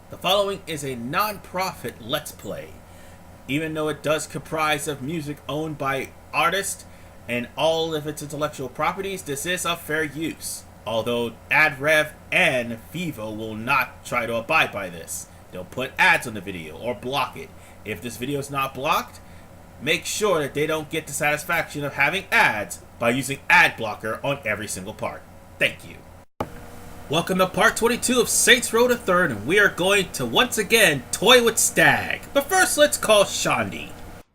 The following is a non-profit Let's Play. Even though it does comprise of music owned by artists and all of its intellectual properties, this is of fair use. Although AdRev and Vivo will not try to abide by this. They'll put ads on the video or block it. If this video is not blocked, make sure that they don't get the satisfaction of having ads by using ad blocker on every single part. Thank you. Welcome to part 22 of Saints Row the Third, and we are going to once again toy with Stag. But first, let's call Shaundi.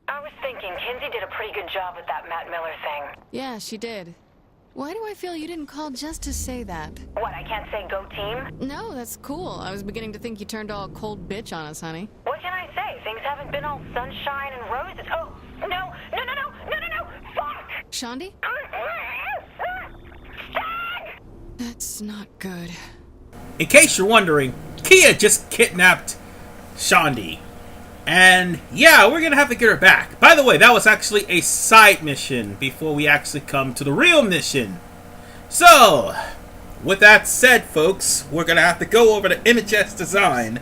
I was thinking Kinsey did a pretty good job with that Matt Miller thing. Yeah, she did. Why do I feel you didn't call just to say that? What, I can't say go team? No, that's cool. I was beginning to think you turned all cold bitch on us, honey. What can I say? Things haven't been all sunshine and roses. Oh, no, fuck! Shaundi? Stag! That's not good. In case you're wondering, Kia just kidnapped Shaundi. And yeah, we're gonna have to get her back. By the way, that was actually a side mission before we actually come to the real mission. So, with that said, folks, we're gonna have to go over the images design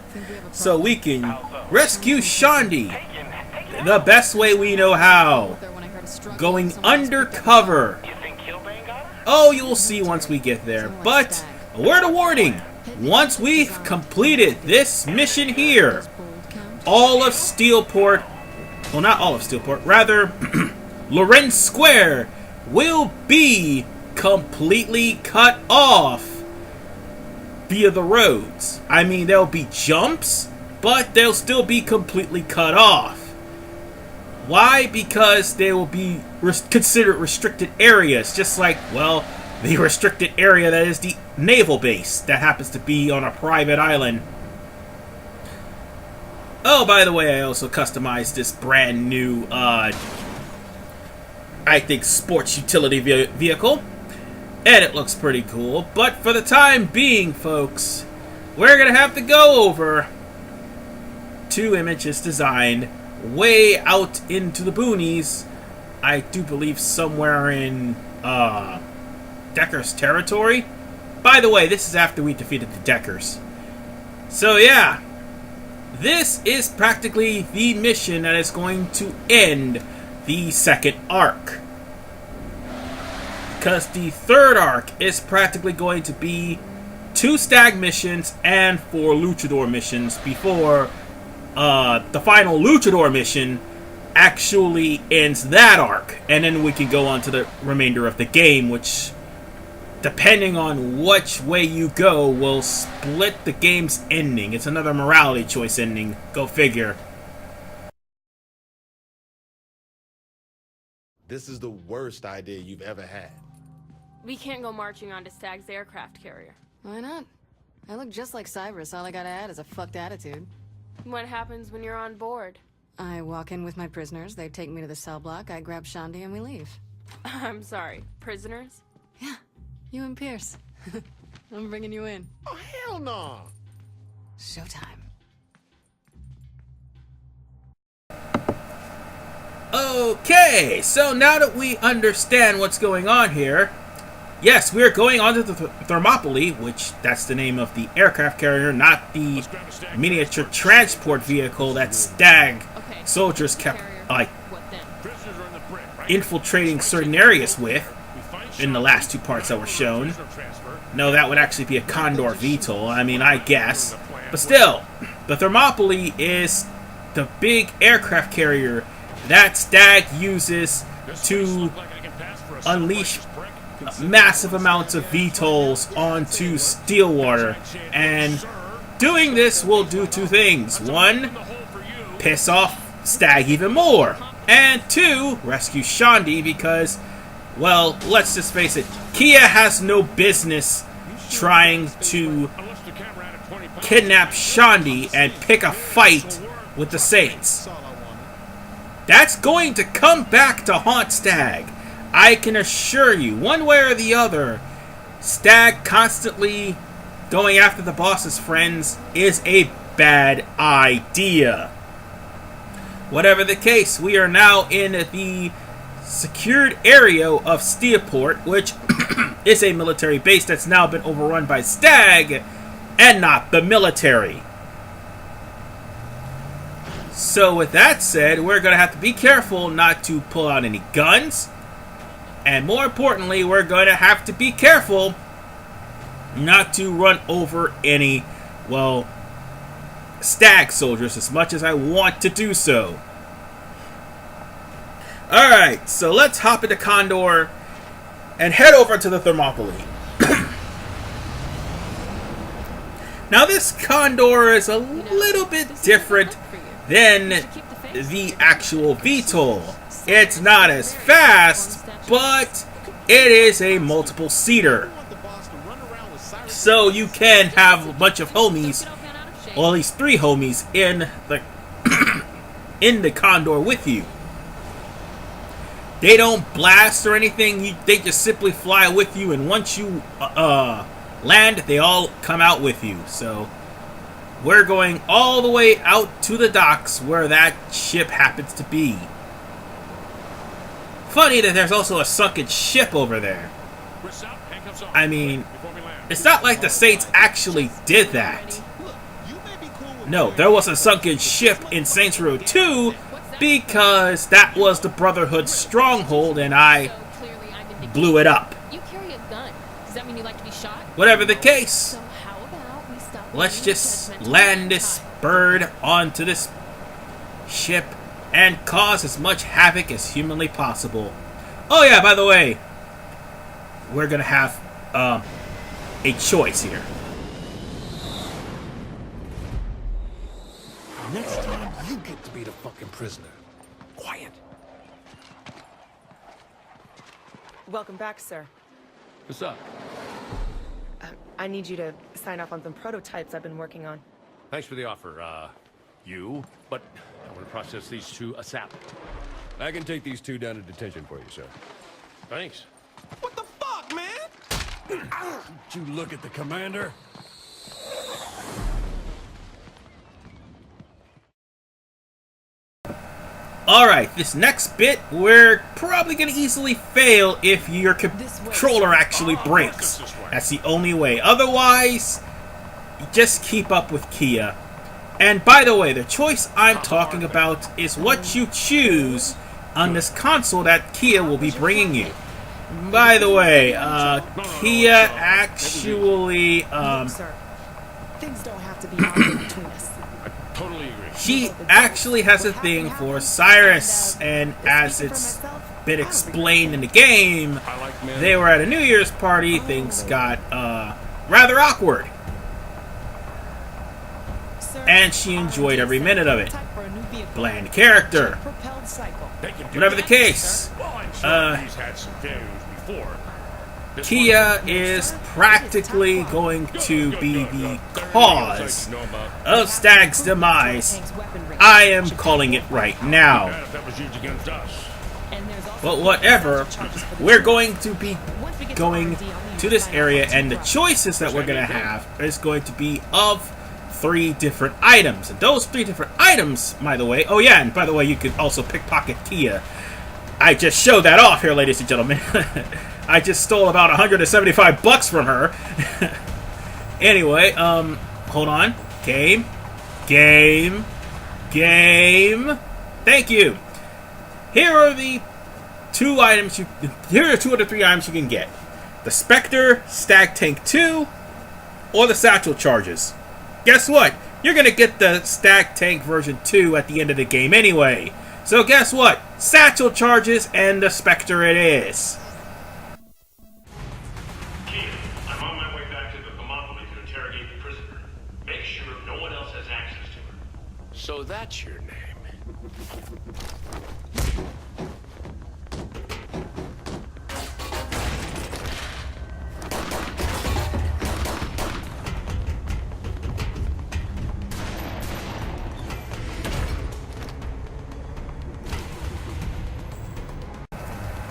so we can rescue Shaundi the best way we know how. Going undercover. Oh, you'll see once we get there. But a word of warning: once we've completed this mission here, all of Steelport, well, not all of Steelport, rather, Lorenz Square will be completely cut off via the roads. I mean, there'll be jumps, but they'll still be completely cut off. Why? Because they will be considered restricted areas, just like, well, the restricted area that is the naval base that happens to be on a private island. Oh, by the way, I also customized this brand new, I think, sports utility vehicle. And it looks pretty cool. But for the time being, folks, we're going to have to go over two images designed way out into the boonies. I do believe somewhere in, Decker's territory. By the way, this is after we defeated the Deckers. So, yeah. This is practically the mission that is going to end the second arc. Because the third arc is practically going to be 2 Stag missions and 4 Luchador missions before the final Luchador mission actually ends that arc. And then we can go on to the remainder of the game, which, depending on which way you go, will split the game's ending. It's another morality choice ending. Go figure. This is the worst idea you've ever had. We can't go marching onto Stag's aircraft carrier. Why not? I look just like Cyrus. All I gotta add is a fucked attitude. What happens when you're on board? I walk in with my prisoners. They take me to the cell block. I grab Shaundi and we leave. I'm sorry, prisoners? Yeah. You and Pierce. I'm bringing you in. Oh, hell no! Showtime. Okay, so now that we understand what's going on here, yes, we're going onto the Thermopylae, which that's the name of the aircraft carrier, not the miniature transport vehicle that Stag soldiers kept, like, infiltrating certain areas with in the last 2 parts that were shown. No, that would actually be a Condor VTOL, I mean, I guess. But still, the Thermopylae is the big aircraft carrier that Stag uses to unleash massive amounts of VTOLs onto Stillwater. And doing this will do 2 things. 1, piss off Stag even more. And 2, rescue Shaundi because, well, let's just face it, Kia has no business trying to kidnap Shaundi and pick a fight with the Saints. That's going to come back to haunt Stag. I can assure you, one way or the other, Stag constantly going after the boss's friends is a bad idea. Whatever the case, we are now in the secured area of Steelport, which is a military base that's now been overrun by Stag and not the military. So with that said, we're going to have to be careful not to pull out any guns. And more importantly, we're going to have to be careful not to run over any, well, STAG soldiers as much as I want to do so. Alright, so let's hop into Condor and head over to the Thermopylae. Now this Condor is a little bit different than the actual VTOL. It's not as fast, but it is a multiple seater. So you can have a bunch of homies, or at least 3 homies, in the in the Condor with you. They don't blast or anything, they just simply fly with you, and once you land, they all come out with you. So we're going all the way out to the docks where that ship happens to be. Funny that there's also a sunken ship over there. I mean, it's not like the Saints actually did that. No, there was a sunken ship in Saints Row 2 because that was the Brotherhood's stronghold and I blew it up. You carry a gun. Does that mean you like to be shot? Whatever the case, So how about we stop let's being just judgmental land all this the time? bird onto this ship and cause as much havoc as humanly possible. Oh yeah, by the way, we're gonna have a choice here. Next time, you get to be the fucking prisoner. Quiet. Welcome back, sir. What's up? I need you to sign off on some prototypes I've been working on. Thanks for the offer, but I want to process these 2 ASAP. I can take these 2 down to detention for you, sir. Thanks. What the fuck, man? Did you look at the commander? Alright, this next bit, we're probably going to easily fail if your controller actually breaks. That's the only way. Otherwise, just keep up with Kia. And by the way, the choice I'm talking about is what you choose on this console that Kia will be bringing you. By the way, Kia actually, Sir, things don't have to be argued between us. Totally agree. she actually has a thing for Cyrus, and as it's been explained in the game, they were at a New Year's party, things got rather awkward. And she enjoyed every minute of it. Bland character. Whatever the case, Kia is practically going to be the cause of STAG's demise. I am calling it right now. But whatever, we're going to be going to this area, and the choices that we're going to have is going to be of 3 different items. And those 3 different items, by the way, oh yeah, and by the way, you could also pickpocket Kia. I just showed that off here, ladies and gentlemen. I just stole about $175 from her. Anyway, hold on. Game. Thank you. Here are the 2 items here are 2 of the 3 items you can get. The Spectre Stag Tank 2 or the Satchel Charges. Guess what? You're gonna get the Stag Tank version 2 at the end of the game anyway. So guess what? Satchel Charges and the Spectre it is. I'm on my way back to the Thermopylae to interrogate the prisoner. Make sure no one else has access to her. So that's your name.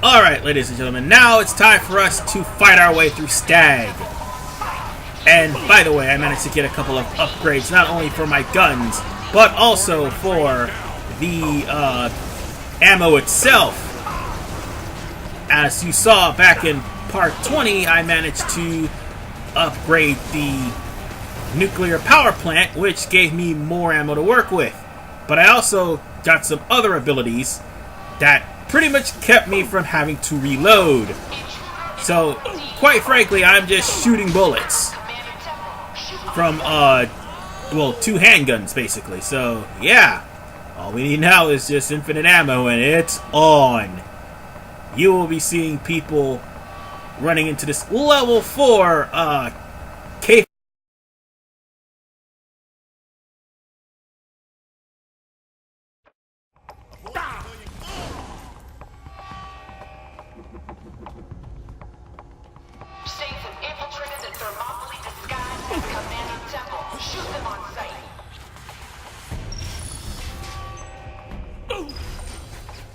Alright, ladies and gentlemen, now it's time for us to fight our way through STAG. And by the way, I managed to get a couple of upgrades, not only for my guns, but also for the ammo itself. As you saw back in part 20, I managed to upgrade the nuclear power plant, which gave me more ammo to work with. but I also got some other abilities that pretty much kept me from having to reload. So, quite frankly, I'm just shooting bullets from, well, 2 handguns, basically. So, yeah, all we need now is just infinite ammo, and it's on. You will be seeing people running into this level 4, cave. Saints have infiltrated the Thermopylae disguised as Commander Temple. Shoot them on sight.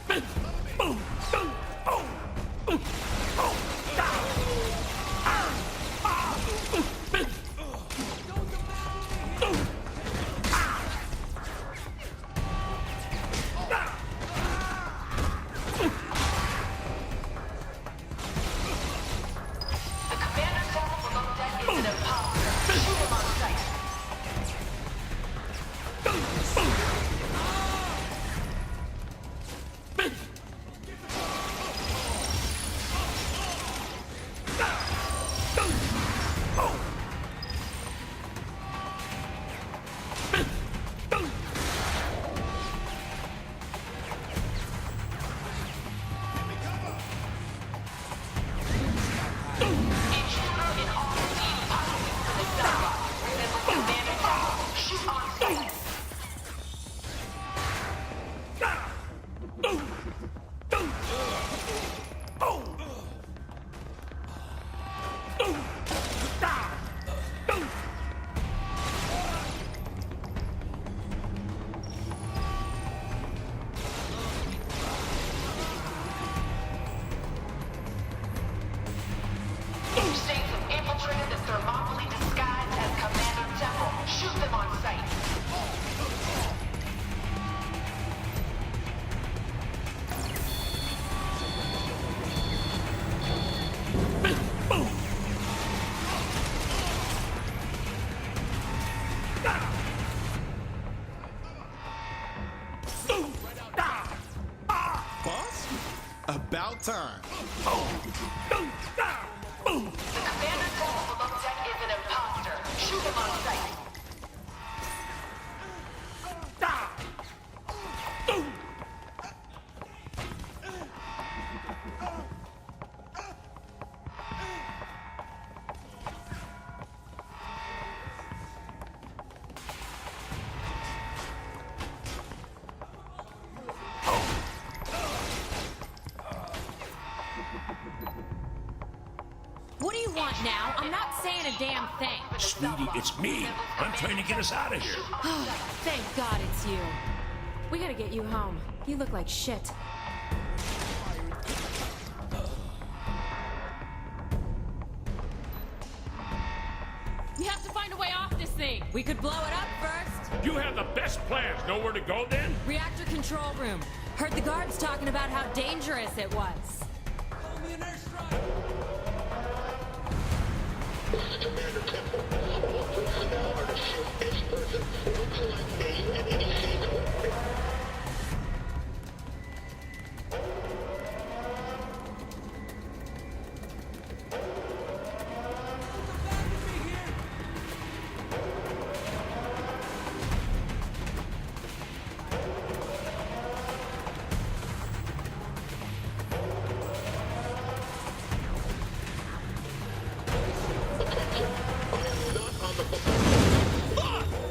The Commander Temple below deck is an imposter. Shoot him on sight. Saints have infiltrated the Thermopylae disguised as Commander Temple. Shoot them on sight. Boss? About time. The Commander Temple below deck is an imposter. Shoot him on sight. What do you want now? I'm not saying a damn thing. Sweetie, it's me. I'm trying to get us out of here. Thank God it's you. We gotta get you home. You look like shit. We have to find a way off this thing. We could blow it up first. You have the best plans. Know where to go then? Reactor control room. Heard the guards talking about how dangerous it was.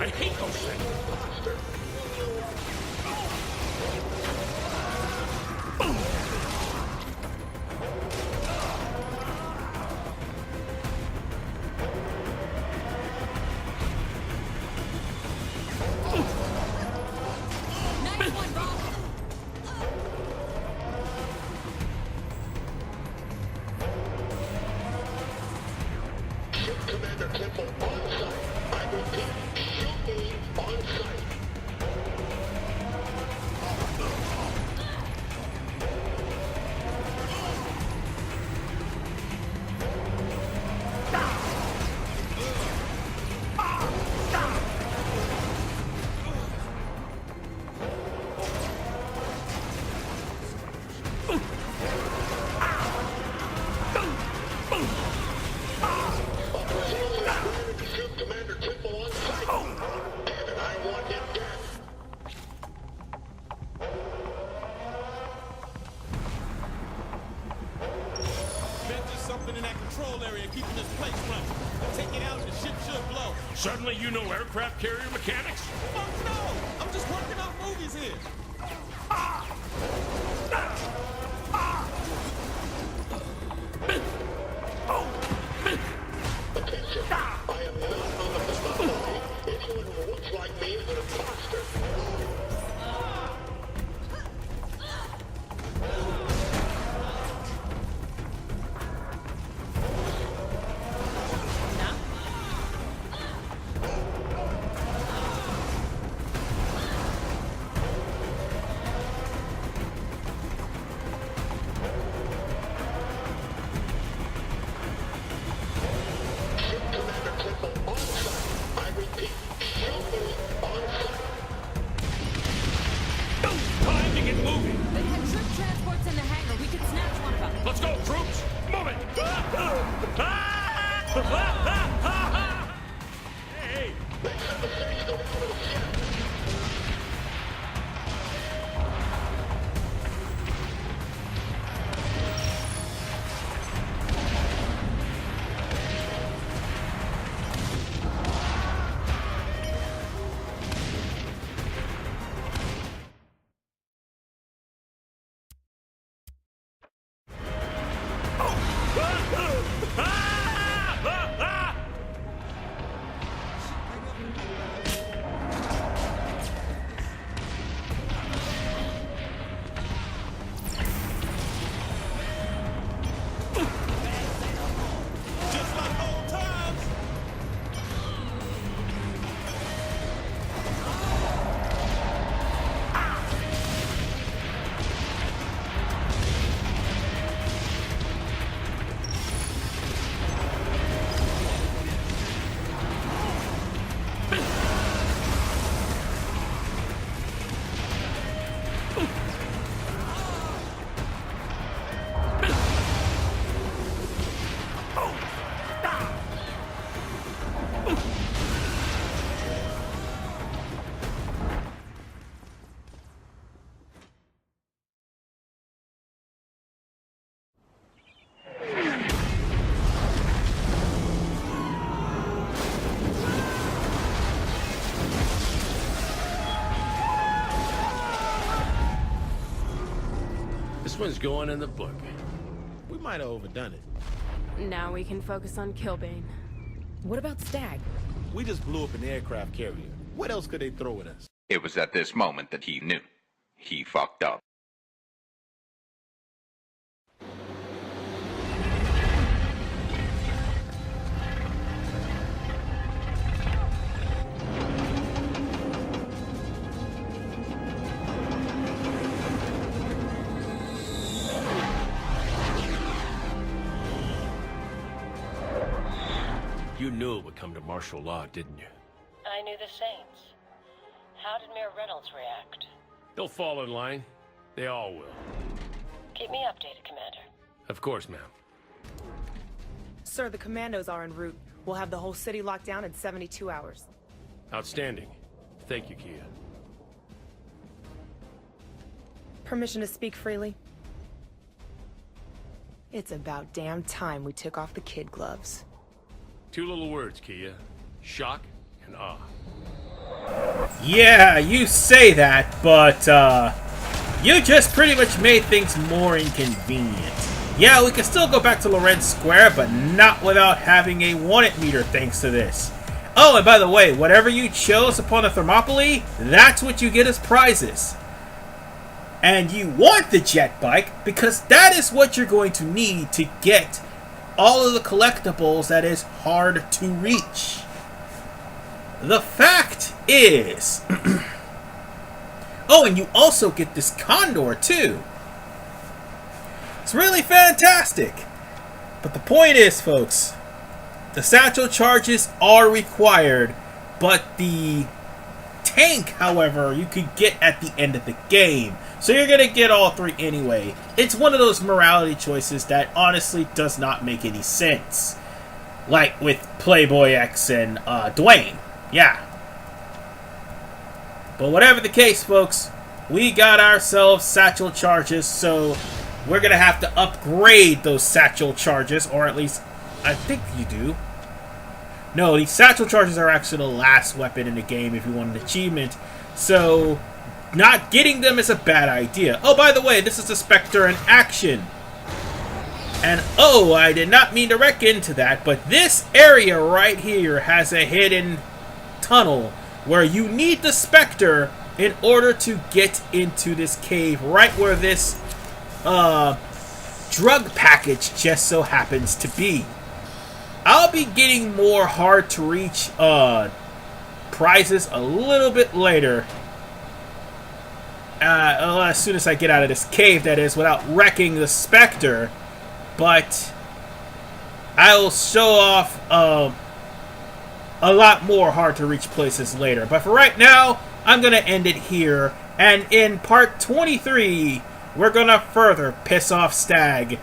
I hate those things. you know aircraft carrier mechanics? Fuck no! I'm just working out movies here. Attention, I am not on the Thermopylae. Anyone who looks like me is an imposter. Time to get moving. They had troop transports in the hangar. We could snatch one of them. Let's go, troops. Move it. Hey. Just like old times. This one's going in the book. We might have overdone it. Now we can focus on Killbane. What about STAG? We just blew up an aircraft carrier. What else could they throw at us? It was at this moment that he knew. He fucked up. You knew it would come to martial law, didn't you? I knew the Saints. How did Mayor Reynolds react? They'll fall in line. They all will. Keep me updated, Commander. Of course, ma'am. Sir, the commandos are en route. We'll have the whole city locked down in 72 hours. Outstanding. Thank you, Kia. Permission to speak freely? It's about damn time we took off the kid gloves. Two little words, Kia. Shock and awe. Yeah, you say that, but, you just pretty much made things more inconvenient. Yeah, we can still go back to Lorentz Square, but not without having a wanted meter thanks to this. Oh, and by the way, whatever you chose upon the Thermopylae, that's what you get as prizes. And you want the jet bike, because that is what you're going to need to get all of the collectibles that is hard to reach. The fact is... oh, and you also get this Condor, too. It's really fantastic. But the point is, folks, the satchel charges are required, but the tank, however, you could get at the end of the game. So you're going to get all three anyway. It's one of those morality choices that honestly does not make any sense. Like with Playboy X and Dwayne. Yeah. But whatever the case, folks, we got ourselves satchel charges, so we're going to have to upgrade those satchel charges, or at least I think you do. No, these satchel charges are actually the last weapon in the game if you want an achievement. So, not getting them is a bad idea. Oh, by the way, this is the Spectre in action. And oh, I did not mean to wreck into that, but this area right here has a hidden tunnel where you need the Spectre in order to get into this cave right where this drug package just so happens to be. I'll be getting more hard to reach prizes a little bit later. As soon as I get out of this cave, that is, without wrecking the Spectre. But I will show off a lot more hard to reach places later. But for right now, I'm going to end it here. And in part 23, we're going to further piss off Stag.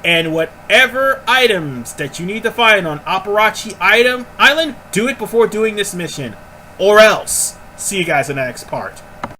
And whatever items that you need to find on Aparachi Island, do it before doing this mission. Or else. See you guys in the next part.